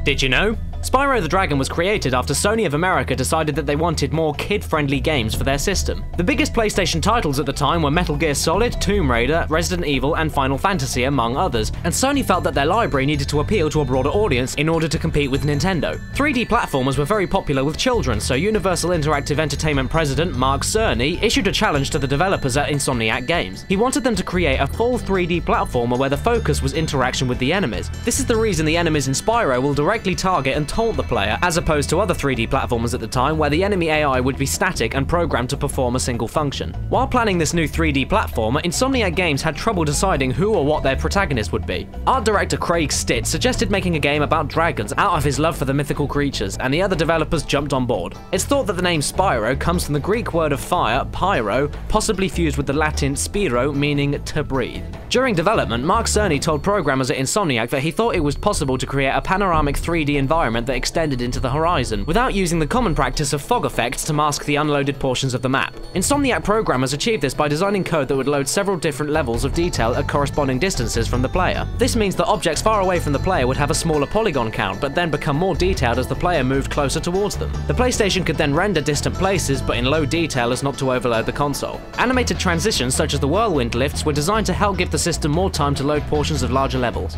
Did you know? Spyro the Dragon was created after Sony of America decided that they wanted more kid-friendly games for their system. The biggest PlayStation titles at the time were Metal Gear Solid, Tomb Raider, Resident Evil, and Final Fantasy, among others, and Sony felt that their library needed to appeal to a broader audience in order to compete with Nintendo. 3D platformers were very popular with children, so Universal Interactive Entertainment president Mark Cerny issued a challenge to the developers at Insomniac Games. He wanted them to create a full 3D platformer where the focus was interaction with the enemies. This is the reason the enemies in Spyro will directly target and taunt the player, as opposed to other 3D platformers at the time where the enemy AI would be static and programmed to perform a single function. While planning this new 3D platformer, Insomniac Games had trouble deciding who or what their protagonist would be. Art director Craig Stitt suggested making a game about dragons out of his love for the mythical creatures, and the other developers jumped on board. It's thought that the name Spyro comes from the Greek word of fire, pyro, possibly fused with the Latin spiro, meaning to breathe. During development, Mark Cerny told programmers at Insomniac that he thought it was possible to create a panoramic 3D environment that extended into the horizon, without using the common practice of fog effects to mask the unloaded portions of the map. Insomniac programmers achieved this by designing code that would load several different levels of detail at corresponding distances from the player. This means that objects far away from the player would have a smaller polygon count, but then become more detailed as the player moved closer towards them. The PlayStation could then render distant places, but in low detail as not to overload the console. Animated transitions such as the whirlwind lifts were designed to help give the system more time to load portions of larger levels.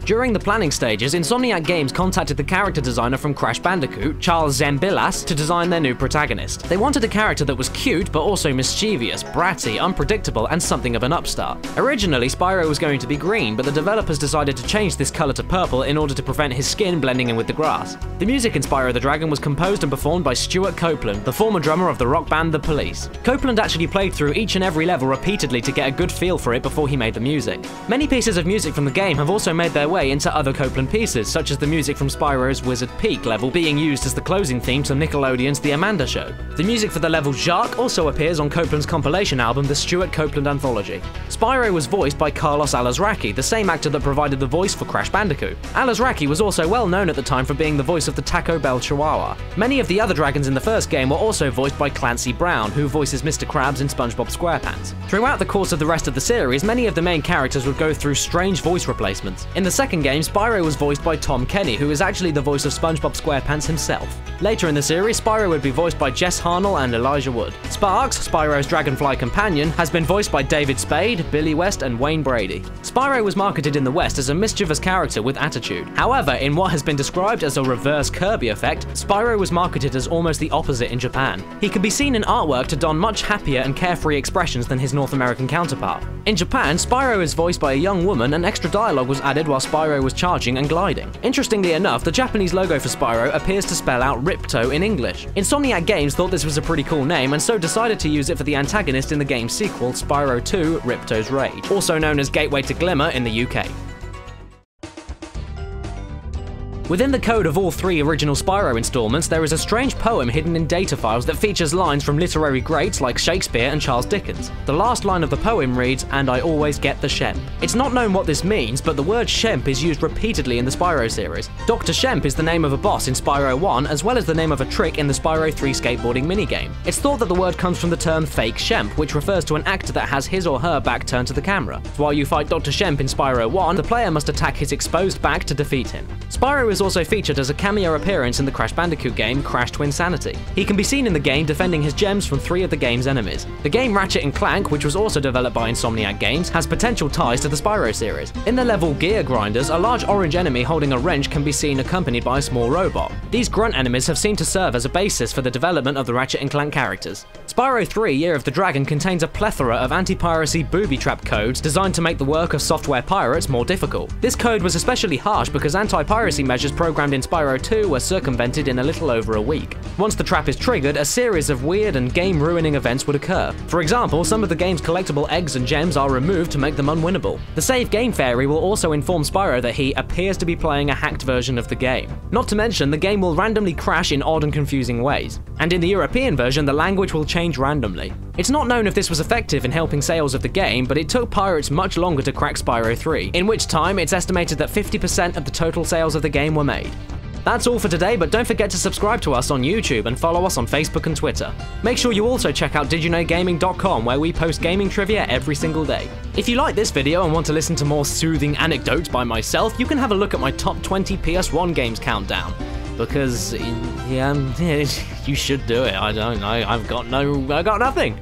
During the planning stages, Insomniac Games contacted the character designer from Crash Bandicoot, Charles Zembillas, to design their new protagonist. They wanted a character that was cute, but also mischievous, bratty, unpredictable, and something of an upstart. Originally, Spyro was going to be green, but the developers decided to change this color to purple in order to prevent his skin blending in with the grass. The music in Spyro the Dragon was composed and performed by Stuart Copeland, the former drummer of the rock band The Police. Copeland actually played through each and every level repeatedly to get a good feel for it before he made the music. Many pieces of music from the game have also made their way into other Copeland pieces, such as the music from Spyro's Wizard Peak level being used as the closing theme to Nickelodeon's The Amanda Show. The music for the level Jacques also appears on Copeland's compilation album The Stuart Copeland Anthology. Spyro was voiced by Carlos Alazraqui, the same actor that provided the voice for Crash Bandicoot. Alazraqui was also well known at the time for being the voice of the Taco Bell Chihuahua. Many of the other dragons in the first game were also voiced by Clancy Brown, who voices Mr. Krabs in SpongeBob SquarePants. Throughout the course of the rest of the series, many of the main characters would go through strange voice replacements. In the second game, Spyro was voiced by Tom Kenny, who is actually the voice of SpongeBob SquarePants himself. Later in the series, Spyro would be voiced by Jess Harnell and Elijah Wood. Sparx, Spyro's dragonfly companion, has been voiced by David Spade, Billy West, and Wayne Brady. Spyro was marketed in the West as a mischievous character with attitude. However, in what has been described as a reverse Kirby effect, Spyro was marketed as almost the opposite in Japan. He can be seen in artwork to don much happier and carefree expressions than his North American counterpart. In Japan, Spyro is voiced by a young woman, and extra dialogue was added while Spyro was charging and gliding. Interestingly enough, the Japanese logo for Spyro appears to spell out Ripto in English. Insomniac Games thought this was a pretty cool name and so decided to use it for the antagonist in the game's sequel, Spyro 2: Ripto's Rage, also known as Gateway to Glimmer in the UK. Within the code of all three original Spyro installments, there is a strange poem hidden in data files that features lines from literary greats like Shakespeare and Charles Dickens. The last line of the poem reads, "And I always get the Shemp." It's not known what this means, but the word Shemp is used repeatedly in the Spyro series. Dr. Shemp is the name of a boss in Spyro 1, as well as the name of a trick in the Spyro 3 skateboarding minigame. It's thought that the word comes from the term fake Shemp, which refers to an actor that has his or her back turned to the camera. While you fight Dr. Shemp in Spyro 1, the player must attack his exposed back to defeat him. Spyro is also featured as a cameo appearance in the Crash Bandicoot game Crash Twinsanity. He can be seen in the game defending his gems from 3 of the game's enemies. The game Ratchet & Clank, which was also developed by Insomniac Games, has potential ties to the Spyro series. In the level Gear Grinders, a large orange enemy holding a wrench can be seen accompanied by a small robot. These grunt enemies have seemed to serve as a basis for the development of the Ratchet & Clank characters. Spyro 3: Year of the Dragon contains a plethora of anti-piracy booby trap codes designed to make the work of software pirates more difficult. This code was especially harsh because anti-piracy measures programmed in Spyro 2 were circumvented in a little over a week. Once the trap is triggered, a series of weird and game-ruining events would occur. For example, some of the game's collectible eggs and gems are removed to make them unwinnable. The Save Game Fairy will also inform Spyro that he appears to be playing a hacked version of the game. Not to mention, the game will randomly crash in odd and confusing ways. And in the European version, the language will change randomly. It's not known if this was effective in helping sales of the game, but it took pirates much longer to crack Spyro 3, in which time it's estimated that 50% of the total sales of the game were made. That's all for today, but don't forget to subscribe to us on YouTube and follow us on Facebook and Twitter. Make sure you also check out DidYouKnowGaming.com, where we post gaming trivia every single day. If you like this video and want to listen to more soothing anecdotes by myself, you can have a look at my top 20 PS1 games countdown. Because, yeah, you should do it. I got nothing.